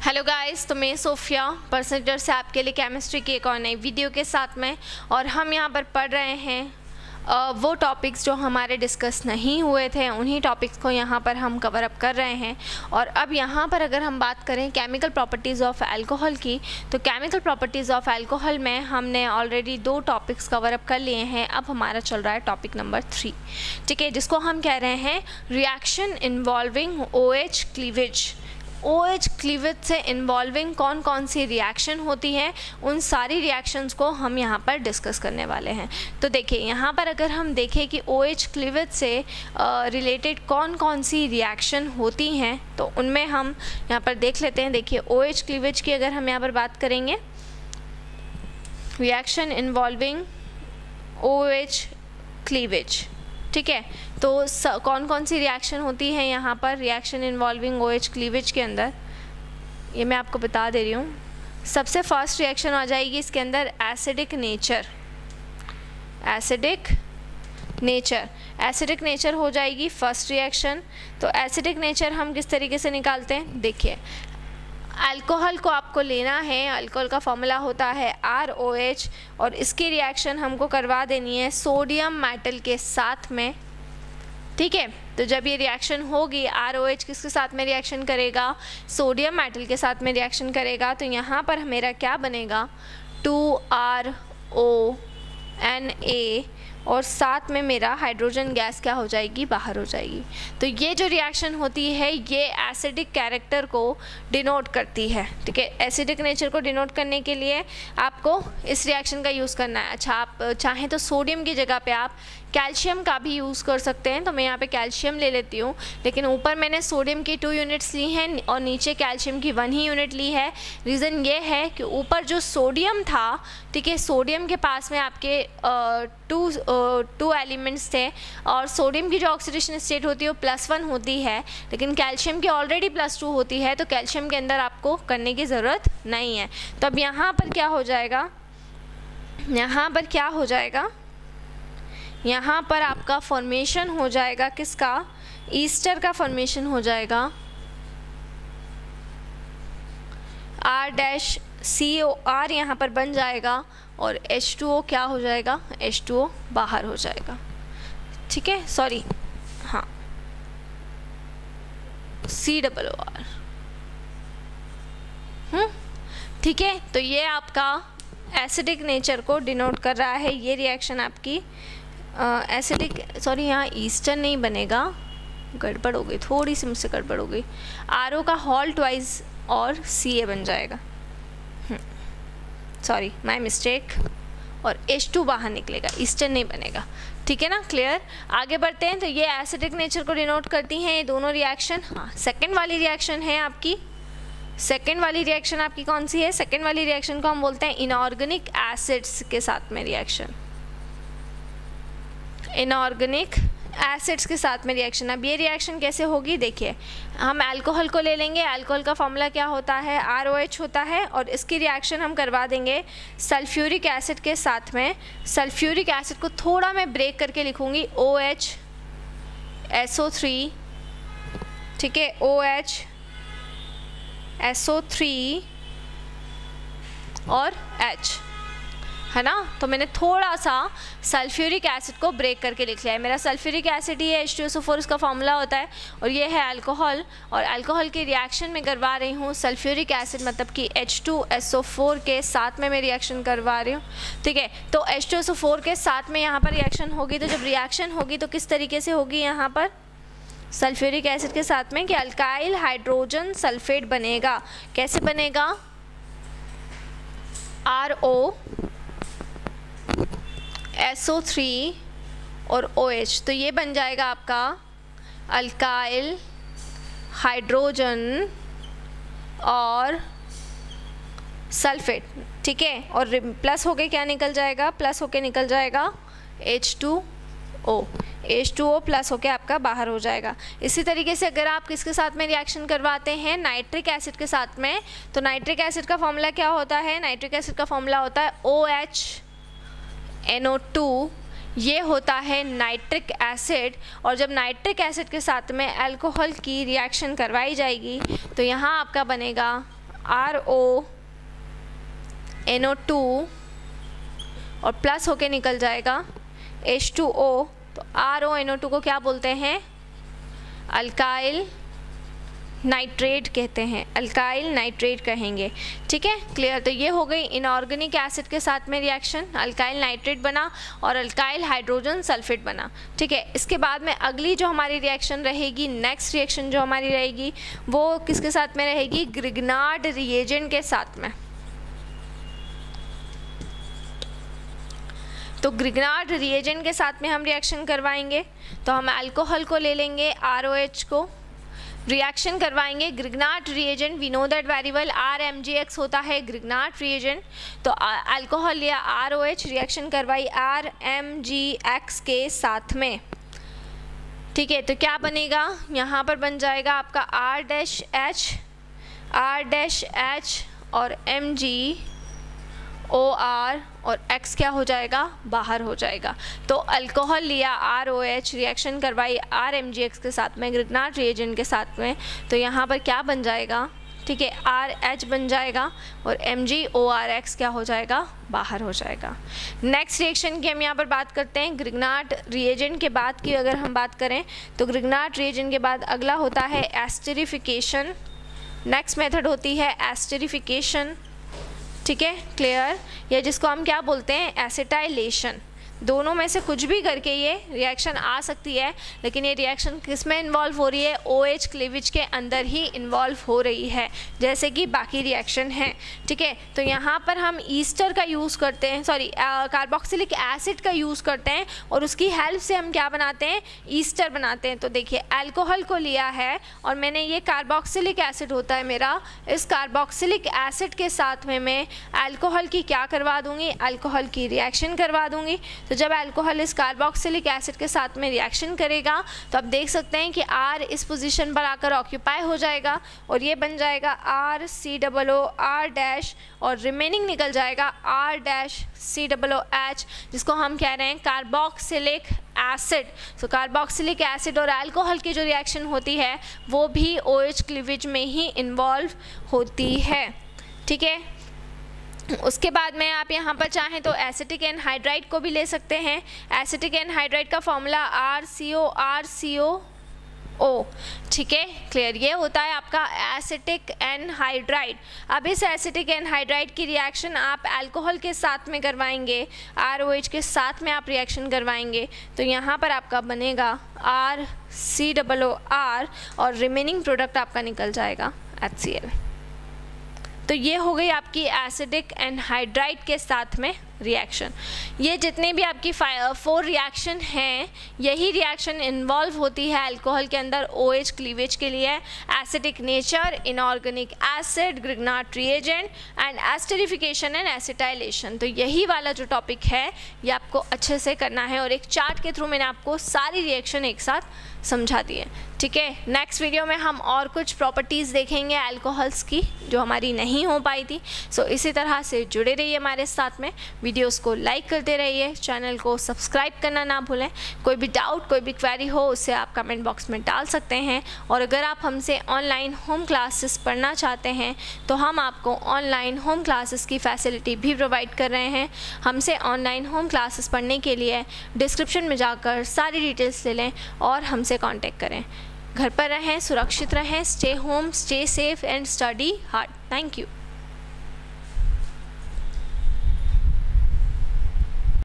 Hello guys, तो मैं Sophia परसेंटर से आपके लिए केमिस्ट्री की एक और नई वीडियो के साथ में, और हम यहाँ पर पढ़ रहे हैं वो टॉपिक्स जो हमारे डिस्कस नहीं हुए थे, उन्हीं टॉपिक्स को यहाँ पर हम कवर अप कर रहे हैं। और अब यहाँ पर अगर हम बात करें केमिकल प्रॉपर्टीज़ ऑफ अल्कोहल की, तो केमिकल प्रॉपर्टीज़ ऑफ अल्कोहल में हमने ऑलरेडी 2 टॉपिक्स कवर अप कर लिए हैं। अब हमारा चल रहा है टॉपिक नंबर 3, ठीक है, जिसको हम कह रहे हैं reaction involving OH cleavage. OH cleavage से इन्वॉल्विंग कौन कौन सी रिएक्शन होती है, उन सारी रिएक्शंस को हम यहाँ पर डिस्कस करने वाले हैं। तो देखिए, यहाँ पर अगर हम देखें कि OH क्लीवेज से रिलेटेड कौन कौन सी रिएक्शन होती हैं, तो उनमें हम यहाँ पर देख लेते हैं। देखिए, OH क्लीवेज की अगर हम यहाँ पर बात करेंगे, रिएक्शन इन्वॉल्विंग OH क्लीवेज, ठीक है, तो कौन कौन सी रिएक्शन होती है यहाँ पर रिएक्शन इन्वॉल्विंग OH क्लीवेज के अंदर, ये मैं आपको बता दे रही हूँ। सबसे फर्स्ट रिएक्शन आ जाएगी इसके अंदर एसिडिक नेचर। एसिडिक नेचर हो जाएगी फर्स्ट रिएक्शन। तो एसिडिक नेचर हम किस तरीके से निकालते हैं, देखिए, अल्कोहल को आपको लेना है, अल्कोहल का फॉर्मूला होता है ROH, और इसकी रिएक्शन हमको करवा देनी है सोडियम मेटल के साथ में, ठीक है। तो जब ये रिएक्शन होगी, ROH किसके साथ में रिएक्शन करेगा, सोडियम मेटल के साथ में रिएक्शन करेगा, तो यहाँ पर मेरा क्या बनेगा 2RONA, और साथ में मेरा हाइड्रोजन गैस क्या हो जाएगी, बाहर हो जाएगी। तो ये जो रिएक्शन होती है ये एसिडिक कैरेक्टर को डिनोट करती है, ठीक है। एसिडिक नेचर को डिनोट करने के लिए आपको इस रिएक्शन का यूज़ करना है। अच्छा, आप चाहें तो सोडियम की जगह पे आप कैल्शियम का भी यूज़ कर सकते हैं। तो मैं यहाँ पे कैल्शियम ले लेती हूँ, लेकिन ऊपर मैंने सोडियम की 2 यूनिट्स ली हैं और नीचे कैल्शियम की 1 ही यूनिट ली है। रीज़न ये है कि ऊपर जो सोडियम था, ठीक है, सोडियम के पास में आपके 2 एलिमेंट्स थे, और सोडियम की जो ऑक्सीडेशन स्टेट होती है वो +1 होती है, लेकिन कैल्शियम की ऑलरेडी +2 होती है, तो कैल्शियम के अंदर आपको करने की ज़रूरत नहीं है। तो अब यहाँ पर क्या हो जाएगा, यहाँ पर आपका फॉर्मेशन हो जाएगा किसका, ईस्टर का फॉर्मेशन हो जाएगा, R-COR यहाँ पर बन जाएगा, और H2O क्या हो जाएगा, H2O बाहर हो जाएगा, ठीक है, सॉरी, हाँ, COOR, ठीक है। तो ये आपका एसिडिक नेचर को डिनोट कर रहा है, ये रिएक्शन आपकी एसिडिक, सॉरी, यहाँ ईस्टर नहीं बनेगा, गड़बड़ हो गई, थोड़ी सी मुझसे गड़बड़ हो गई, RO का होल ट्वाइस और CA बन जाएगा, सॉरी, माय मिस्टेक, और H2 बाहर निकलेगा, ईस्टर नहीं बनेगा, ठीक है ना, क्लियर। आगे बढ़ते हैं। तो ये एसिडिक नेचर को डिनोट करती हैं ये दोनों रिएक्शन। हाँ, सेकेंड वाली रिएक्शन है आपकी, सेकेंड वाली रिएक्शन आपकी कौन सी है, सेकेंड वाली रिएक्शन को हम बोलते हैं इनऑर्गेनिक एसिड्स के साथ में रिएक्शन, इनऑर्गेनिक एसिड्स के साथ में रिएक्शन। अब ये रिएक्शन कैसे होगी, देखिए, हम अल्कोहल को ले लेंगे, अल्कोहल का फॉर्मूला क्या होता है, ROH होता है, और इसकी रिएक्शन हम करवा देंगे सल्फ्यूरिक एसिड के साथ में। सल्फ्यूरिक एसिड को थोड़ा मैं ब्रेक करके लिखूँगी, OH SO3, ठीक है, OH SO3 और H, है ना। तो मैंने थोड़ा सा सल्फ्यूरिक एसिड को ब्रेक करके लिख लिया है। मेरा सल्फ्यूरिक एसिड ही है, H2SO4 इसका फॉर्मूला होता है, और ये है अल्कोहल, और अल्कोहल की रिएक्शन में करवा रही हूँ सल्फ्यूरिक एसिड, मतलब कि H2SO4 के साथ में मैं रिएक्शन करवा रही हूँ, ठीक है। तो H2SO4 के साथ में यहाँ पर रिएक्शन होगी, तो जब रिएक्शन होगी तो किस तरीके से होगी, यहाँ पर सल्फ्यूरिक एसिड के साथ में कि अल्काइल हाइड्रोजन सल्फेट बनेगा। कैसे बनेगा, RO SO3 और OH, तो ये बन जाएगा आपका अल्काइल हाइड्रोजन और सल्फेट, ठीक है, और प्लस होके क्या निकल जाएगा, प्लस होके निकल जाएगा H2O प्लस होके आपका बाहर हो जाएगा। इसी तरीके से अगर आप किसके साथ में रिएक्शन करवाते हैं, नाइट्रिक एसिड के साथ में, तो नाइट्रिक एसिड का फॉर्मूला क्या होता है, नाइट्रिक एसिड का फॉर्मूला होता है OHNO2, ये होता है नाइट्रिक एसिड। और जब नाइट्रिक एसिड के साथ में अल्कोहल की रिएक्शन करवाई जाएगी तो यहाँ आपका बनेगा RONO2 और प्लस होके निकल जाएगा H2O, तो RONO2 को क्या बोलते हैं? अल्काइल नाइट्रेट कहते हैं, अल्काइल नाइट्रेट कहेंगे। ठीक है, क्लियर। तो ये हो गई इनऑर्गेनिक एसिड के साथ में रिएक्शन, अल्काइल नाइट्रेट बना और अल्काइल हाइड्रोजन सल्फेट बना। ठीक है, इसके बाद में अगली जो हमारी रिएक्शन रहेगी, नेक्स्ट रिएक्शन जो हमारी रहेगी वो किसके साथ में रहेगी? ग्रिग्नार्ड रिएजेंट के साथ में। तो ग्रिग्नार्ड रिएजेंट के साथ में हम रिएक्शन करवाएंगे। तो हम अल्कोहल को ले लेंगे, ROH को, रिएक्शन करवाएंगे। Grignard reagent we know that very well, RMgX होता है ग्रिग्नार्ड रिएजेंट। तो अल्कोहल लिया, ROH, रिएक्शन करवाई RMgX के साथ में। ठीक है, तो क्या बनेगा? यहाँ पर बन जाएगा आपका R-H और MgOR और X क्या हो जाएगा? बाहर हो जाएगा। तो अल्कोहल लिया, ROH, रिएक्शन करवाई RMgX के साथ में, ग्रिग्नार्ड रिएजेंट के साथ में। तो यहाँ पर क्या बन जाएगा? ठीक है, RH बन जाएगा और MgORX क्या हो जाएगा? बाहर हो जाएगा। नेक्स्ट रिएक्शन की हम यहाँ पर बात करते हैं। ग्रिग्नार्ड रिएजेंट के बाद की अगर हम बात करें तो ग्रिग्नार्ड रिएजेंट के बाद अगला होता है एस्टरिफिकेशन। नेक्स्ट मेथड होती है एस्टरिफिकेशन। ठीक है, क्लियर। या जिसको हम क्या बोलते हैं? एसिटाइलेशन। दोनों में से कुछ भी करके ये रिएक्शन आ सकती है, लेकिन ये रिएक्शन किस में इन्वॉल्व हो रही है? OH क्लीवेज के अंदर ही इन्वॉल्व हो रही है, जैसे कि बाकी रिएक्शन है। ठीक है, तो यहाँ पर हम ईस्टर का यूज़ करते हैं, कार्बोक्सिलिक एसिड का यूज़ करते हैं और उसकी हेल्प से हम क्या बनाते हैं? ईस्टर बनाते हैं। तो देखिए, अल्कोहल को लिया है और मैंने ये कार्बोक्सिलिक एसिड होता है मेरा, इस कार्बोक्सिलिक एसिड के साथ में मैं अल्कोहल की क्या करवा दूँगी? अल्कोहल की रिएक्शन करवा दूँगी। तो जब अल्कोहल इस कार्बोक्सिलिक एसिड के साथ में रिएक्शन करेगा तो आप देख सकते हैं कि R इस पोजीशन पर आकर ऑक्यूपाई हो जाएगा और ये बन जाएगा RCOO और रिमेनिंग निकल जाएगा R-COOH, जिसको हम कह रहे हैं कार्बोक्सिलिक एसिड। तो कार्बोक्सिलिक एसिड और अल्कोहल की जो रिएक्शन होती है वो भी OH क्लीवेज में ही इन्वॉल्व होती है। ठीक है, उसके बाद में आप यहाँ पर चाहें तो एसिटिक एनहाइड्राइड को भी ले सकते हैं। एसिटिक एनहाइड्राइड का फॉर्मूला RCOO। ठीक है, क्लियर। ये होता है आपका एसिटिक एनहाइड्राइड। अब इस एसिटिक एनहाइड्राइड की रिएक्शन आप अल्कोहल के साथ में करवाएंगे, ROH के साथ में आप रिएक्शन करवाएंगे, तो यहाँ पर आपका बनेगा RCOOR और रिमेनिंग प्रोडक्ट आपका निकल जाएगा HCl। तो ये हो गई आपकी एसिडिक एनहाइड्राइड के साथ में रिएक्शन। ये जितने भी आपकी 4 रिएक्शन हैं, यही रिएक्शन इन्वॉल्व होती है अल्कोहल के अंदर OH क्लीवेज के लिए। Acidic nature, inorganic acid, Grignard reagent and esterification and acetylation. तो यही वाला जो टॉपिक है ये आपको अच्छे से करना है और एक चार्ट के थ्रू मैंने आपको सारी रिएक्शन एक साथ समझा दी है। ठीक है, नेक्स्ट वीडियो में हम और कुछ प्रॉपर्टीज़ देखेंगे अल्कोहल्स की जो हमारी नहीं हो पाई थी। सो इसी तरह से जुड़े रहिए हमारे साथ में, वीडियोस को लाइक करते रहिए, चैनल को सब्सक्राइब करना ना भूलें। कोई भी डाउट, कोई भी क्वेरी हो उसे आप कमेंट बॉक्स में डाल सकते हैं। और अगर आप हमसे ऑनलाइन होम क्लासेस पढ़ना चाहते हैं तो हम आपको ऑनलाइन होम क्लासेस की फैसिलिटी भी प्रोवाइड कर रहे हैं। हमसे ऑनलाइन होम क्लासेस पढ़ने के लिए डिस्क्रिप्शन में जाकर सारी डिटेल्स ले लें और हमसे कांटेक्ट करें। घर पर रहें, सुरक्षित रहें, stay home, stay safe and study hard. Thank you.